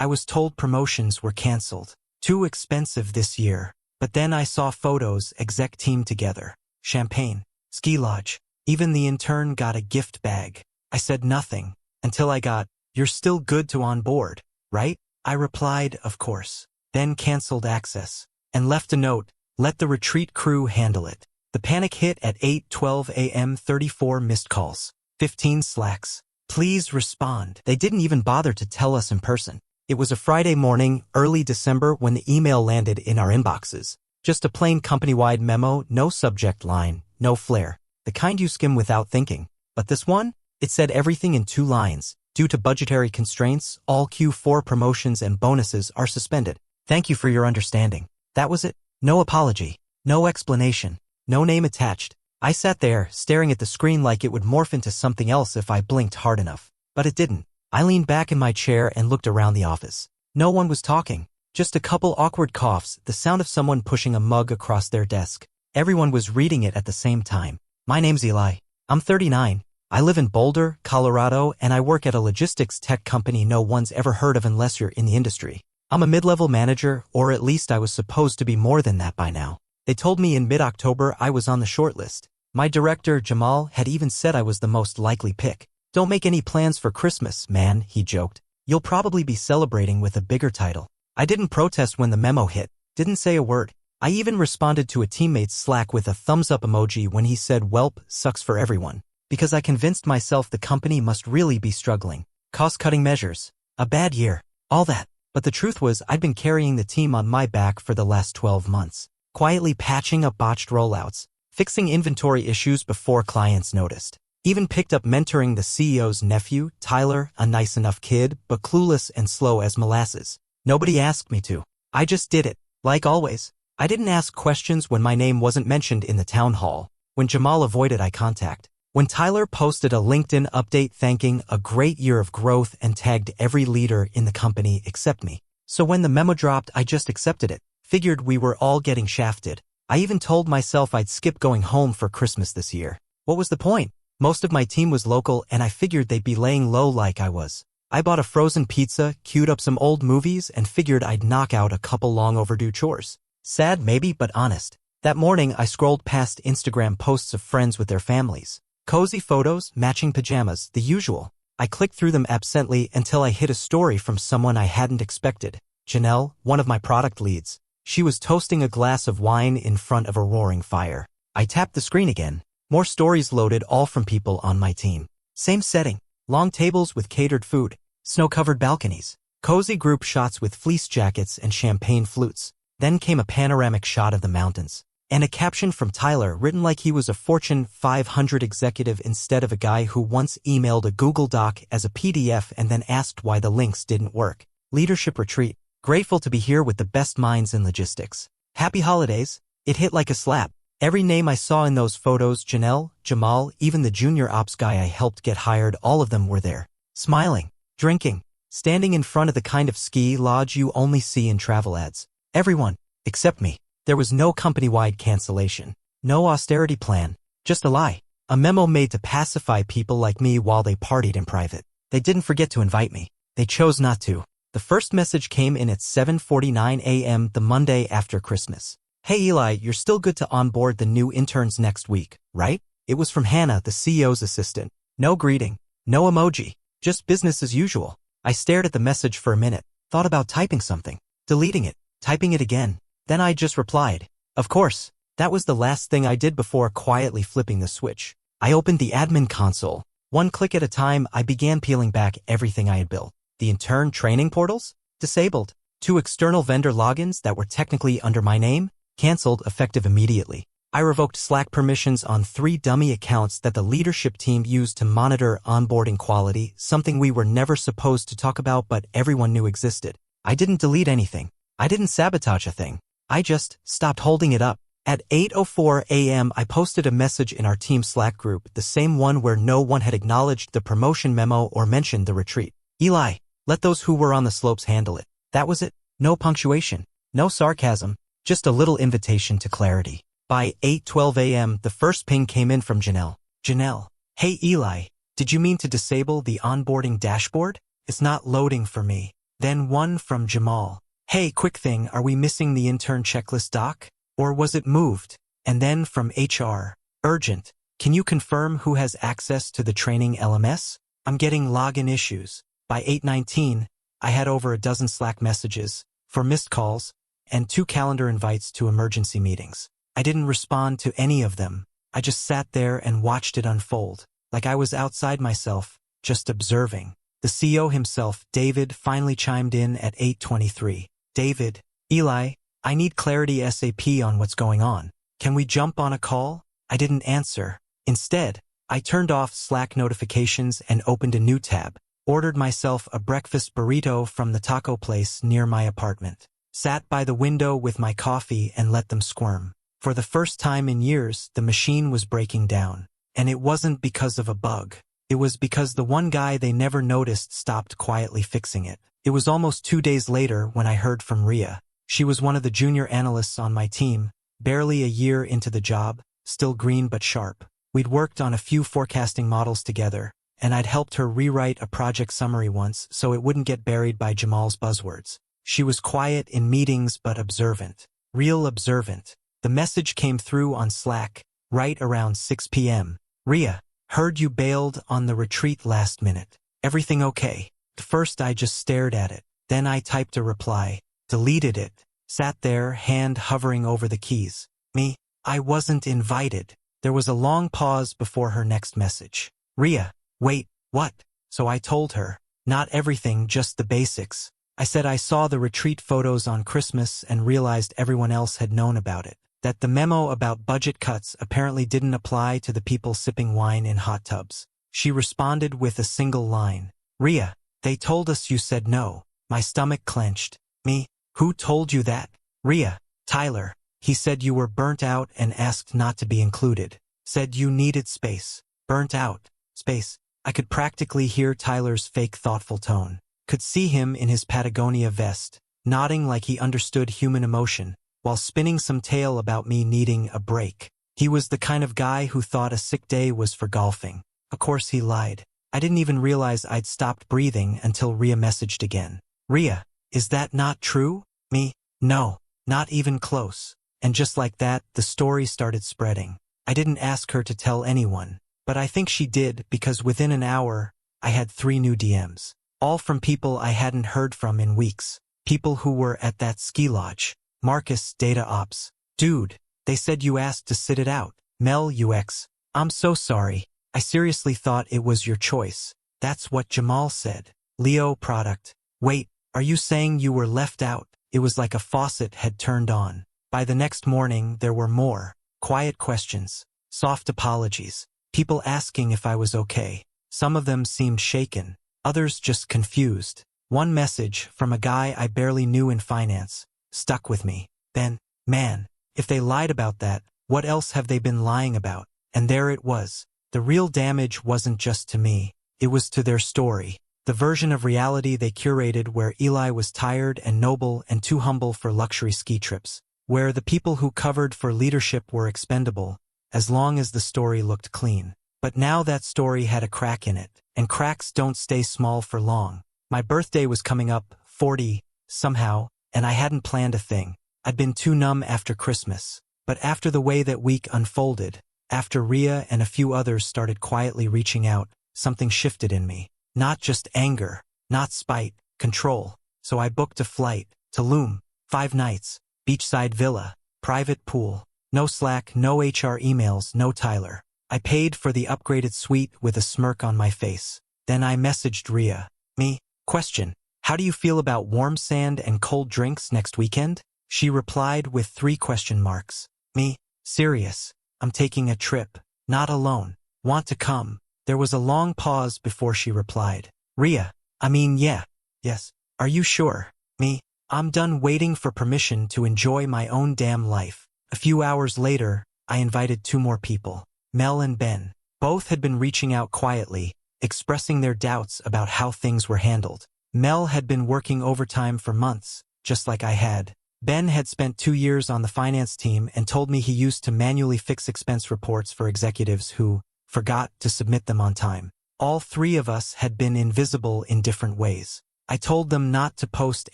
I was told promotions were canceled. Too expensive this year. But then I saw photos, exec team together. Champagne. Ski lodge. Even the intern got a gift bag. I said nothing. Until I got, "You're still good to on board, right?" I replied, "Of course." Then canceled access. And left a note, "Let the retreat crew handle it." The panic hit at 8:12 a.m. 34 missed calls. 15 slacks. "Please respond." They didn't even bother to tell us in person. It was a Friday morning, early December, when the email landed in our inboxes. Just a plain company-wide memo, no subject line, no flair. The kind you skim without thinking. But this one? It said everything in 2 lines. Due to budgetary constraints, all Q4 promotions and bonuses are suspended. Thank you for your understanding. That was it. No apology. No explanation. No name attached. I sat there, staring at the screen like it would morph into something else if I blinked hard enough. But it didn't. I leaned back in my chair and looked around the office. No one was talking. Just a couple awkward coughs, the sound of someone pushing a mug across their desk. Everyone was reading it at the same time. "My name's Eli. I'm 39. I live in Boulder, Colorado, and I work at a logistics tech company no one's ever heard of unless you're in the industry. I'm a mid-level manager, or at least I was supposed to be more than that by now. They told me in mid-October I was on the shortlist. My director, Jamal, had even said I was the most likely pick. 'Don't make any plans for Christmas, man,' he joked. 'You'll probably be celebrating with a bigger title.' I didn't protest when the memo hit. Didn't say a word. I even responded to a teammate's Slack with a thumbs-up emoji when he said, 'Welp, sucks for everyone.' Because I convinced myself the company must really be struggling. Cost-cutting measures. A bad year. All that. But the truth was I'd been carrying the team on my back for the last 12 months. Quietly patching up botched rollouts. Fixing inventory issues before clients noticed. Even picked up mentoring the CEO's nephew, Tyler, a nice enough kid, but clueless and slow as molasses. Nobody asked me to. I just did it. Like always. I didn't ask questions when my name wasn't mentioned in the town hall. When Jamal avoided eye contact. When Tyler posted a LinkedIn update thanking a great year of growth and tagged every leader in the company except me. So when the memo dropped, I just accepted it. Figured we were all getting shafted. I even told myself I'd skip going home for Christmas this year. What was the point? Most of my team was local and I figured they'd be laying low like I was. I bought a frozen pizza, queued up some old movies, and figured I'd knock out a couple long overdue chores. Sad maybe, but honest. That morning I scrolled past Instagram posts of friends with their families. Cozy photos, matching pajamas, the usual. I clicked through them absently until I hit a story from someone I hadn't expected. Janelle, one of my product leads. She was toasting a glass of wine in front of a roaring fire. I tapped the screen again. More stories loaded, all from people on my team. Same setting. Long tables with catered food. Snow-covered balconies. Cozy group shots with fleece jackets and champagne flutes. Then came a panoramic shot of the mountains. And a caption from Tyler written like he was a Fortune 500 executive instead of a guy who once emailed a Google Doc as a PDF and then asked why the links didn't work. Leadership retreat. Grateful to be here with the best minds in logistics. Happy holidays. It hit like a slap. Every name I saw in those photos, Janelle, Jamal, even the junior ops guy I helped get hired, all of them were there. Smiling. Drinking. Standing in front of the kind of ski lodge you only see in travel ads. Everyone. Except me. There was no company-wide cancellation. No austerity plan. Just a lie. A memo made to pacify people like me while they partied in private. They didn't forget to invite me. They chose not to. The first message came in at 7:49 a.m. the Monday after Christmas. "Hey Eli, you're still good to onboard the new interns next week, right?" It was from Hannah, the CEO's assistant. No greeting. No emoji. Just business as usual. I stared at the message for a minute. Thought about typing something. Deleting it. Typing it again. Then I just replied. Of course. That was the last thing I did before quietly flipping the switch. I opened the admin console. One click at a time, I began peeling back everything I had built. The intern training portals? Disabled. 2 external vendor logins that were technically under my name? Canceled, effective immediately. I revoked Slack permissions on 3 dummy accounts that the leadership team used to monitor onboarding quality, something we were never supposed to talk about but everyone knew existed. I didn't delete anything. I didn't sabotage a thing. I just stopped holding it up. At 8:04 a.m. I posted a message in our team Slack group, the same one where no one had acknowledged the promotion memo or mentioned the retreat. "Eli, let those who were on the slopes handle it." That was it. No punctuation. No sarcasm. Just a little invitation to clarity. By 8:12 a.m. the first ping came in from Janelle. "Janelle, hey Eli, did you mean to disable the onboarding dashboard? It's not loading for me." Then one from Jamal. Hey, quick thing, are we missing the intern checklist doc? Or was it moved? And then from HR. Urgent. Can you confirm who has access to the training LMS? I'm getting login issues. By 8:19, I had over a dozen Slack messages, 4 missed calls, and 2 calendar invites to emergency meetings. I didn't respond to any of them. I just sat there and watched it unfold, like I was outside myself, just observing. The CEO himself, David, finally chimed in at 8:23. David, Eli, I need clarity ASAP on what's going on. Can we jump on a call? I didn't answer. Instead, I turned off Slack notifications and opened a new tab, ordered myself a breakfast burrito from the taco place near my apartment, sat by the window with my coffee and let them squirm. For the first time in years, the machine was breaking down. And it wasn't because of a bug. It was because the one guy they never noticed stopped quietly fixing it. It was almost 2 days later when I heard from Rhea. She was one of the junior analysts on my team, barely a year into the job, still green but sharp. We'd worked on a few forecasting models together, and I'd helped her rewrite a project summary once so it wouldn't get buried by Jamal's buzzwords. She was quiet in meetings but observant. Real observant. The message came through on Slack, right around 6 p.m. Rhea, heard you bailed on the retreat last minute. Everything okay? At first I just stared at it. Then I typed a reply, deleted it, sat there, hand hovering over the keys. Me? I wasn't invited. There was a long pause before her next message. Rhea, wait, what? So I told her, not everything, just the basics. I said I saw the retreat photos on Christmas and realized everyone else had known about it. That the memo about budget cuts apparently didn't apply to the people sipping wine in hot tubs. She responded with a single line. Rhea, they told us you said no. My stomach clenched. Me? Who told you that? Rhea, Tyler. He said you were burnt out and asked not to be included. Said you needed space. Burnt out. Space. I could practically hear Tyler's fake thoughtful tone. Could see him in his Patagonia vest, nodding like he understood human emotion, while spinning some tale about me needing a break. He was the kind of guy who thought a sick day was for golfing. Of course he lied. I didn't even realize I'd stopped breathing until Rhea messaged again. Rhea, is that not true? Me? No, not even close. And just like that, the story started spreading. I didn't ask her to tell anyone, but I think she did because within an hour, I had 3 new DMs. All from people I hadn't heard from in weeks. People who were at that ski lodge. Marcus, data ops. Dude, they said you asked to sit it out. Mel, UX. I'm so sorry. I seriously thought it was your choice. That's what Jamal said. Leo, product. Wait, are you saying you were left out? It was like a faucet had turned on. By the next morning, there were more. Quiet questions. Soft apologies. People asking if I was okay. Some of them seemed shaken. Others just confused. One message from a guy I barely knew in finance stuck with me. Then, man, if they lied about that, what else have they been lying about? And there it was. The real damage wasn't just to me. It was to their story. The version of reality they curated where Eli was tired and noble and too humble for luxury ski trips. Where the people who covered for leadership were expendable, as long as the story looked clean. But now that story had a crack in it, and cracks don't stay small for long. My birthday was coming up, 40, somehow, and I hadn't planned a thing. I'd been too numb after Christmas. But after the way that week unfolded, after Rhea and a few others started quietly reaching out, something shifted in me. Not just anger, not spite, control. So I booked a flight, to Tulum, 5 nights. Beachside villa, private pool, no Slack, no HR emails, no Tyler. I paid for the upgraded suite with a smirk on my face. Then I messaged Rhea. Me? Question. How do you feel about warm sand and cold drinks next weekend? She replied with 3 question marks. Me? Serious. I'm taking a trip. Not alone. Want to come? There was a long pause before she replied. Rhea. I mean, yeah. Yes. Are you sure? Me? I'm done waiting for permission to enjoy my own damn life. A few hours later, I invited 2 more people. Mel and Ben. Both had been reaching out quietly, expressing their doubts about how things were handled. Mel had been working overtime for months, just like I had. Ben had spent 2 years on the finance team and told me he used to manually fix expense reports for executives who forgot to submit them on time. All 3 of us had been invisible in different ways. I told them not to post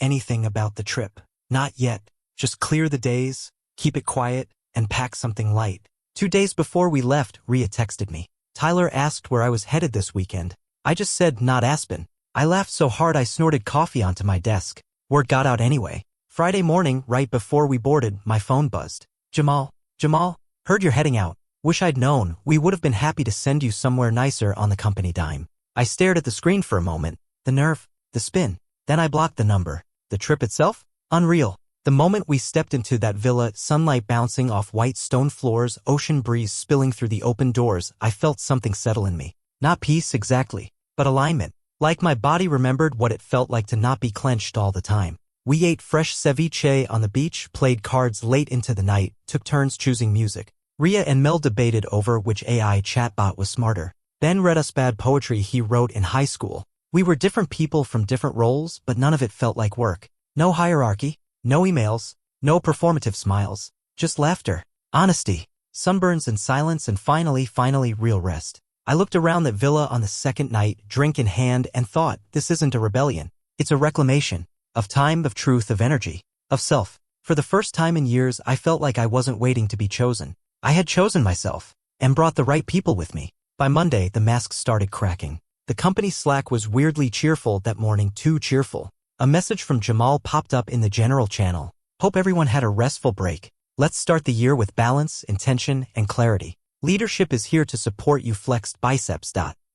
anything about the trip. Not yet. Just clear the days, keep it quiet, and pack something light. 2 days before we left, Rhea texted me. Tyler asked where I was headed this weekend. I just said, not Aspen. I laughed so hard I snorted coffee onto my desk. Word got out anyway. Friday morning, right before we boarded, my phone buzzed. Jamal, heard you're heading out. Wish I'd known, we would have been happy to send you somewhere nicer on the company dime. I stared at the screen for a moment. The nerve, the spin. Then I blocked the number. The trip itself? Unreal. The moment we stepped into that villa, sunlight bouncing off white stone floors, ocean breeze spilling through the open doors, I felt something settle in me. Not peace exactly, but alignment. Like my body remembered what it felt like to not be clenched all the time. We ate fresh ceviche on the beach, played cards late into the night, took turns choosing music. Rhea and Mel debated over which AI chatbot was smarter. Ben read us bad poetry he wrote in high school. We were different people from different roles, but none of it felt like work. No hierarchy, no emails, no performative smiles. Just laughter, honesty, sunburns and silence, and finally real rest. I looked around that villa on the second night, drink in hand, and thought, this isn't a rebellion. It's a reclamation. Of time, of truth, of energy, of self. For the first time in years, I felt like I wasn't waiting to be chosen. I had chosen myself, and brought the right people with me. By Monday, the masks started cracking. The company Slack was weirdly cheerful that morning, too cheerful. A message from Jamal popped up in the general channel. Hope everyone had a restful break. Let's start the year with balance, intention, and clarity. Leadership is here to support you. Flexed biceps.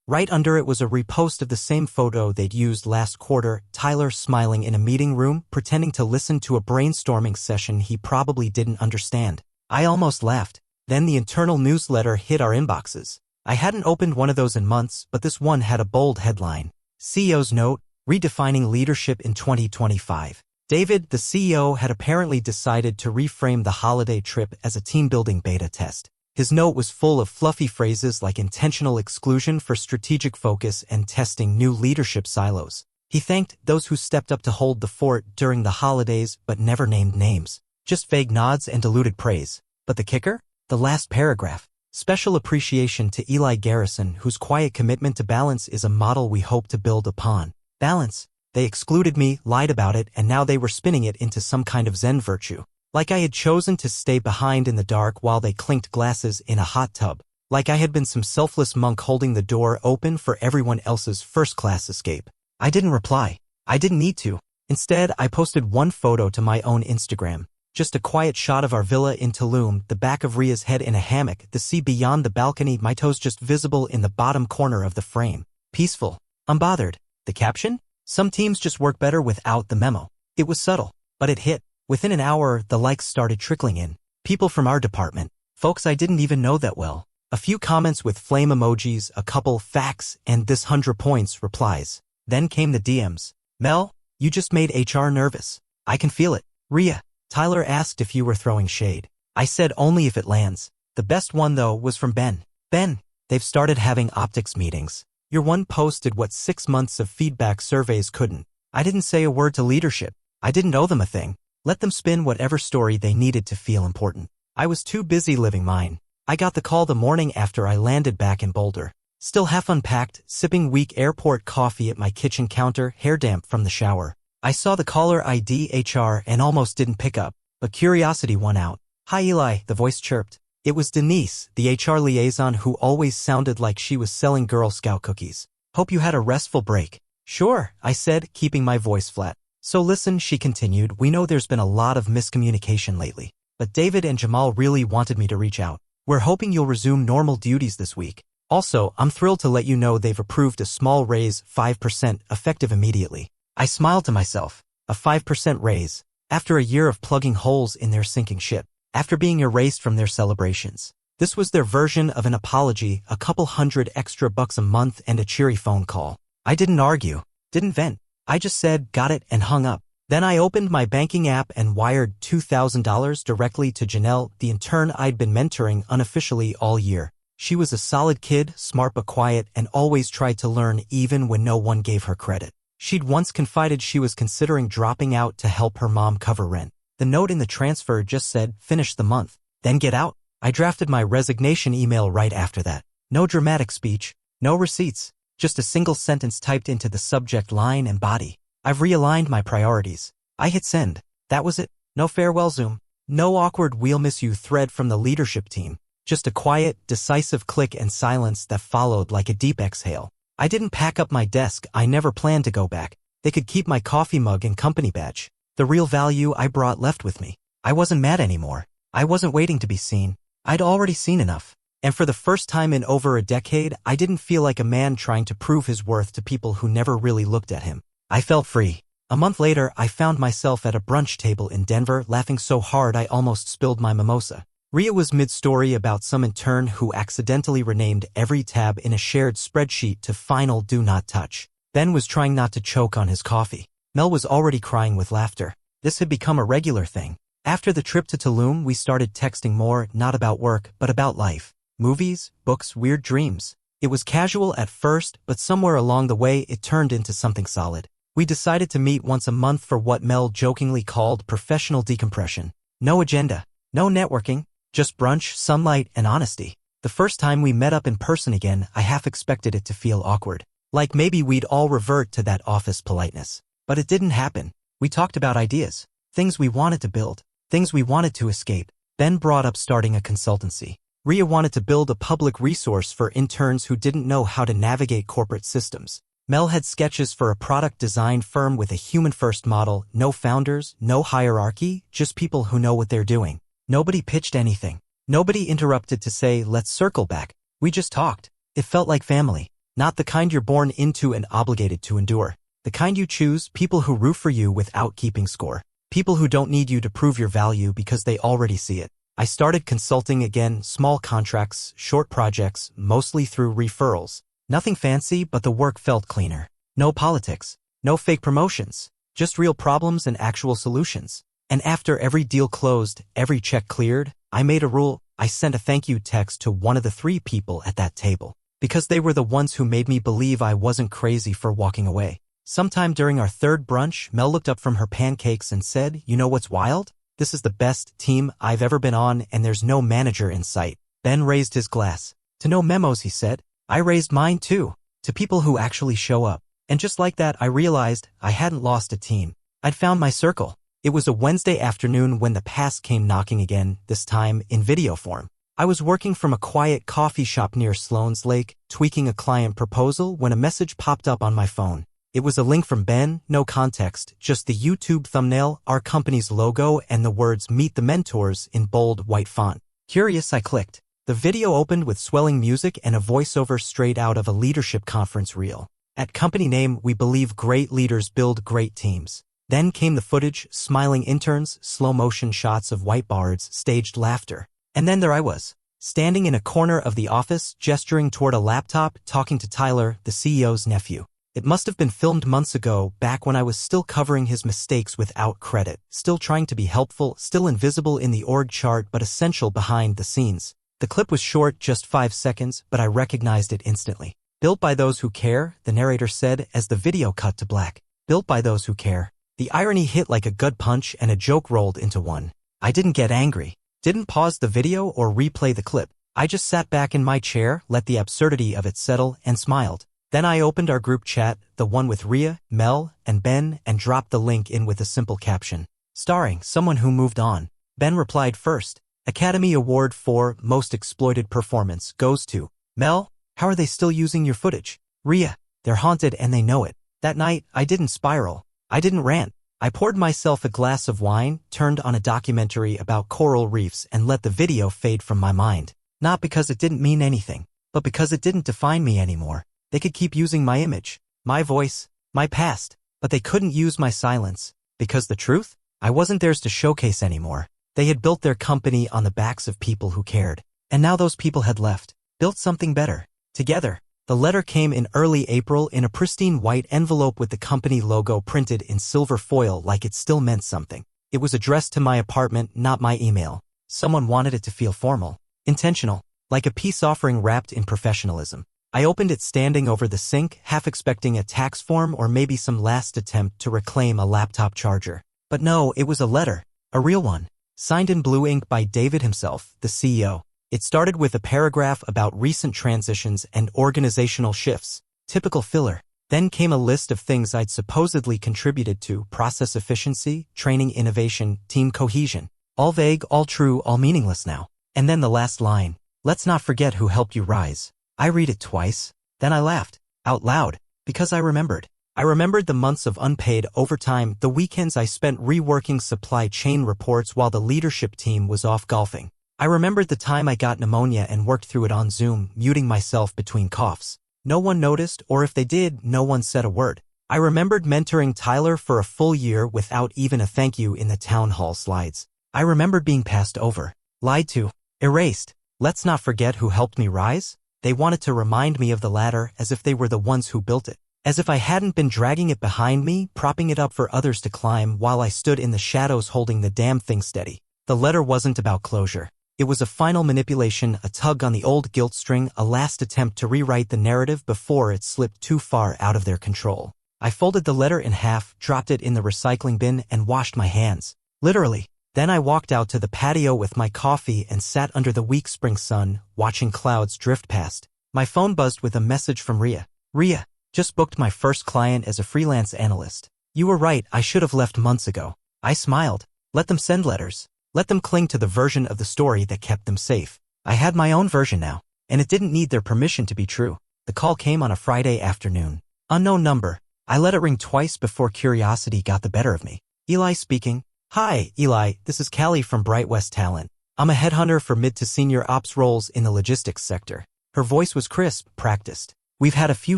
Right under it was a repost of the same photo they'd used last quarter, Tyler smiling in a meeting room, pretending to listen to a brainstorming session he probably didn't understand. I almost laughed. Then the internal newsletter hit our inboxes. I hadn't opened one of those in months, but this one had a bold headline. CEO's note, redefining leadership in 2025. David, the CEO, had apparently decided to reframe the holiday trip as a team-building beta test. His note was full of fluffy phrases like intentional exclusion for strategic focus and testing new leadership silos. He thanked those who stepped up to hold the fort during the holidays but never named names. Just vague nods and diluted praise. But the kicker? The last paragraph. Special appreciation to Eli Garrison, whose quiet commitment to balance is a model we hope to build upon. Balance. They excluded me, lied about it, and now they were spinning it into some kind of Zen virtue. Like I had chosen to stay behind in the dark while they clinked glasses in a hot tub. Like I had been some selfless monk holding the door open for everyone else's first-class escape. I didn't reply. I didn't need to. Instead, I posted one photo to my own Instagram. Just a quiet shot of our villa in Tulum, the back of Rhea's head in a hammock, the sea beyond the balcony, my toes just visible in the bottom corner of the frame. Peaceful. Unbothered. The caption? Some teams just work better without the memo. It was subtle, but it hit. Within an hour, the likes started trickling in. People from our department. Folks I didn't even know that well. A few comments with flame emojis, a couple facts, and this 100 points replies. Then came the DMs. Mel, you just made HR nervous. I can feel it. Rhea. Tyler asked if you were throwing shade. I said only if it lands. The best one, though, was from Ben. Ben, they've started having optics meetings. Your one post did what 6 months of feedback surveys couldn't. I didn't say a word to leadership. I didn't owe them a thing. Let them spin whatever story they needed to feel important. I was too busy living mine. I got the call the morning after I landed back in Boulder. Still half unpacked, sipping weak airport coffee at my kitchen counter, hair damp from the shower. I saw the caller ID HR and almost didn't pick up, but curiosity won out. Hi Eli, the voice chirped. It was Denise, the HR liaison who always sounded like she was selling Girl Scout cookies. Hope you had a restful break. Sure, I said, keeping my voice flat. So listen, she continued, we know there's been a lot of miscommunication lately, but David and Jamal really wanted me to reach out. We're hoping you'll resume normal duties this week. Also, I'm thrilled to let you know they've approved a small raise, 5%, effective immediately. I smiled to myself. A 5% raise. After a year of plugging holes in their sinking ship. After being erased from their celebrations. This was their version of an apology, a couple $100 extra a month and a cheery phone call. I didn't argue. Didn't vent. I just said, got it, and hung up. Then I opened my banking app and wired $2,000 directly to Janelle, the intern I'd been mentoring unofficially all year. She was a solid kid, smart but quiet, and always tried to learn even when no one gave her credit. She'd once confided she was considering dropping out to help her mom cover rent. The note in the transfer just said, finish the month, then get out. I drafted my resignation email right after that. No dramatic speech, no receipts, just a single sentence typed into the subject line and body. I've realigned my priorities. I hit send. That was it. No farewell Zoom. No awkward "we'll miss you" thread from the leadership team. Just a quiet, decisive click and silence that followed like a deep exhale. I didn't pack up my desk. I never planned to go back. They could keep my coffee mug and company badge. The real value I brought left with me. I wasn't mad anymore. I wasn't waiting to be seen. I'd already seen enough. And for the first time in over a decade, I didn't feel like a man trying to prove his worth to people who never really looked at him. I felt free. A month later, I found myself at a brunch table in Denver, laughing so hard I almost spilled my mimosa. Ria was mid-story about some intern who accidentally renamed every tab in a shared spreadsheet to "Final Do Not Touch." Ben was trying not to choke on his coffee. Mel was already crying with laughter. This had become a regular thing. After the trip to Tulum, we started texting more, not about work, but about life. Movies, books, weird dreams. It was casual at first, but somewhere along the way it turned into something solid. We decided to meet once a month for what Mel jokingly called professional decompression. No agenda, no networking, just brunch, sunlight, and honesty. The first time we met up in person again, I half expected it to feel awkward. Like maybe we'd all revert to that office politeness. But it didn't happen. We talked about ideas, things we wanted to build, things we wanted to escape. Ben brought up starting a consultancy. Ria wanted to build a public resource for interns who didn't know how to navigate corporate systems. Mel had sketches for a product design firm with a human-first model, no founders, no hierarchy, just people who know what they're doing. Nobody pitched anything. Nobody interrupted to say, "Let's circle back." We just talked. It felt like family. Not the kind you're born into and obligated to endure. The kind you choose, people who root for you without keeping score. People who don't need you to prove your value because they already see it. I started consulting again, small contracts, short projects, mostly through referrals. Nothing fancy, but the work felt cleaner. No politics. No fake promotions. Just real problems and actual solutions. And after every deal closed, every check cleared, I made a rule. I sent a thank you text to one of the 3 people at that table. Because they were the ones who made me believe I wasn't crazy for walking away. Sometime during our third brunch, Mel looked up from her pancakes and said, "You know what's wild? This is the best team I've ever been on, and there's no manager in sight." Ben raised his glass. "To no memos," he said. I raised mine too. To people who actually show up. And just like that, I realized I hadn't lost a team. I'd found my circle. It was a Wednesday afternoon when the past came knocking again, this time in video form. I was working from a quiet coffee shop near Sloan's Lake, tweaking a client proposal when a message popped up on my phone. It was a link from Ben, no context, just the YouTube thumbnail, our company's logo, and the words "Meet the Mentors" in bold white font. Curious, I clicked. The video opened with swelling music and a voiceover straight out of a leadership conference reel. At company name, "We believe great leaders build great teams." Then came the footage, smiling interns, slow-motion shots of whiteboards, staged laughter. And then there I was, standing in a corner of the office, gesturing toward a laptop, talking to Tyler, the CEO's nephew. It must have been filmed months ago, back when I was still covering his mistakes without credit, still trying to be helpful, still invisible in the org chart but essential behind the scenes. The clip was short, just 5 seconds, but I recognized it instantly. "Built by those who care," the narrator said as the video cut to black. Built by those who care. The irony hit like a gut punch and a joke rolled into one. I didn't get angry. Didn't pause the video or replay the clip. I just sat back in my chair, let the absurdity of it settle, and smiled. Then I opened our group chat, the one with Ria, Mel, and Ben, and dropped the link in with a simple caption. "Starring someone who moved on." Ben replied first. "Academy Award for Most Exploited Performance goes to Mel. How are they still using your footage? Ria, they're haunted and they know it." That night, I didn't spiral. I didn't rant. I poured myself a glass of wine, turned on a documentary about coral reefs, and let the video fade from my mind. Not because it didn't mean anything, but because it didn't define me anymore. They could keep using my image, my voice, my past, but they couldn't use my silence. Because the truth? I wasn't theirs to showcase anymore. They had built their company on the backs of people who cared. And now those people had left. Built something better. Together. The letter came in early April in a pristine white envelope with the company logo printed in silver foil like it still meant something. It was addressed to my apartment, not my email. Someone wanted it to feel formal. Intentional. Like a peace offering wrapped in professionalism. I opened it standing over the sink, half expecting a tax form or maybe some last attempt to reclaim a laptop charger. But no, it was a letter. A real one. Signed in blue ink by David himself, the CEO. It started with a paragraph about recent transitions and organizational shifts. Typical filler. Then came a list of things I'd supposedly contributed to: process efficiency, training innovation, team cohesion. All vague, all true, all meaningless now. And then the last line: let's not forget who helped you rise. I read it twice. Then I laughed. Out loud. Because I remembered. I remembered the months of unpaid overtime, the weekends I spent reworking supply chain reports while the leadership team was off golfing. I remembered the time I got pneumonia and worked through it on Zoom, muting myself between coughs. No one noticed, or if they did, no one said a word. I remembered mentoring Tyler for a full year without even a thank you in the town hall slides. I remembered being passed over, lied to, erased. Let's not forget who helped me rise. They wanted to remind me of the ladder as if they were the ones who built it. As if I hadn't been dragging it behind me, propping it up for others to climb while I stood in the shadows holding the damn thing steady. The letter wasn't about closure. It was a final manipulation, a tug on the old guilt string, a last attempt to rewrite the narrative before it slipped too far out of their control. I folded the letter in half, dropped it in the recycling bin, and washed my hands. Literally. Then I walked out to the patio with my coffee and sat under the weak spring sun, watching clouds drift past. My phone buzzed with a message from Ria. Ria, just booked my first client as a freelance analyst. You were right, I should have left months ago. I smiled. Let them send letters. Let them cling to the version of the story that kept them safe. I had my own version now, and it didn't need their permission to be true. The call came on a Friday afternoon. Unknown number. I let it ring twice before curiosity got the better of me. Eli speaking. Hi, Eli, this is Callie from Bright West Talent. I'm a headhunter for mid to senior ops roles in the logistics sector. Her voice was crisp, practiced. We've had a few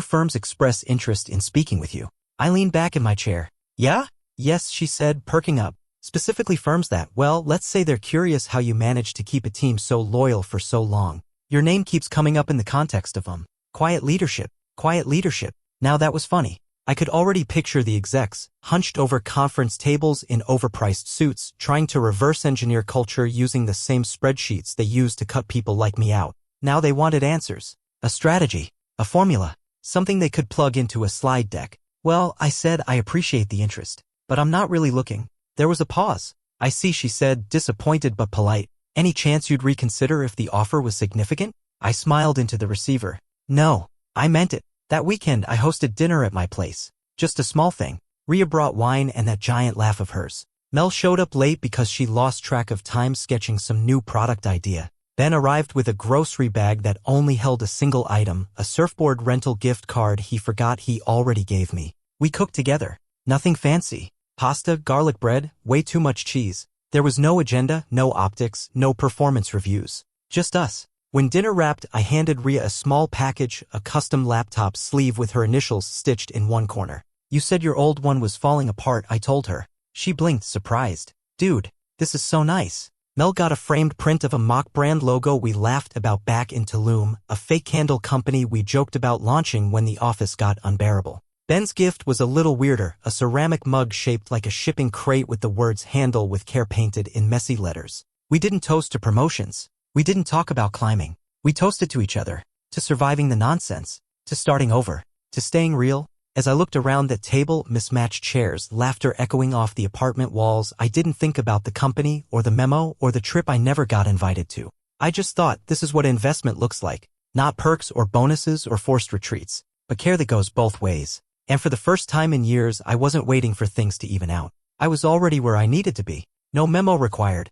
firms express interest in speaking with you. I leaned back in my chair. Yeah? Yes, she said, perking up. Specifically firms that, well, let's say they're curious how you managed to keep a team so loyal for so long. Your name keeps coming up in the context of quiet leadership. Quiet leadership. Now that was funny. I could already picture the execs, hunched over conference tables in overpriced suits, trying to reverse engineer culture using the same spreadsheets they use to cut people like me out. Now they wanted answers. A strategy. A formula. Something they could plug into a slide deck. Well, I said I appreciate the interest, but I'm not really looking. There was a pause. I see, she said, disappointed but polite. Any chance you'd reconsider if the offer was significant? I smiled into the receiver. No, I meant it. That weekend I hosted dinner at my place. Just a small thing. Ria brought wine and that giant laugh of hers. Mel showed up late because she lost track of time sketching some new product idea. Ben arrived with a grocery bag that only held a single item, a surfboard rental gift card he forgot he already gave me. We cooked together. Nothing fancy. Pasta, garlic bread, way too much cheese. There was no agenda, no optics, no performance reviews. Just us. When dinner wrapped, I handed Ria a small package, a custom laptop sleeve with her initials stitched in one corner. You said your old one was falling apart, I told her. She blinked, surprised. Dude, this is so nice. Mel got a framed print of a mock brand logo we laughed about back in Tulum, a fake candle company we joked about launching when the office got unbearable. Ben's gift was a little weirder, a ceramic mug shaped like a shipping crate with the words handle with care painted in messy letters. We didn't toast to promotions. We didn't talk about climbing. We toasted to each other, to surviving the nonsense, to starting over, to staying real. As I looked around the table, mismatched chairs, laughter echoing off the apartment walls, I didn't think about the company or the memo or the trip I never got invited to. I just thought, this is what investment looks like. Not perks or bonuses or forced retreats, but care that goes both ways. And for the first time in years, I wasn't waiting for things to even out. I was already where I needed to be. No memo required.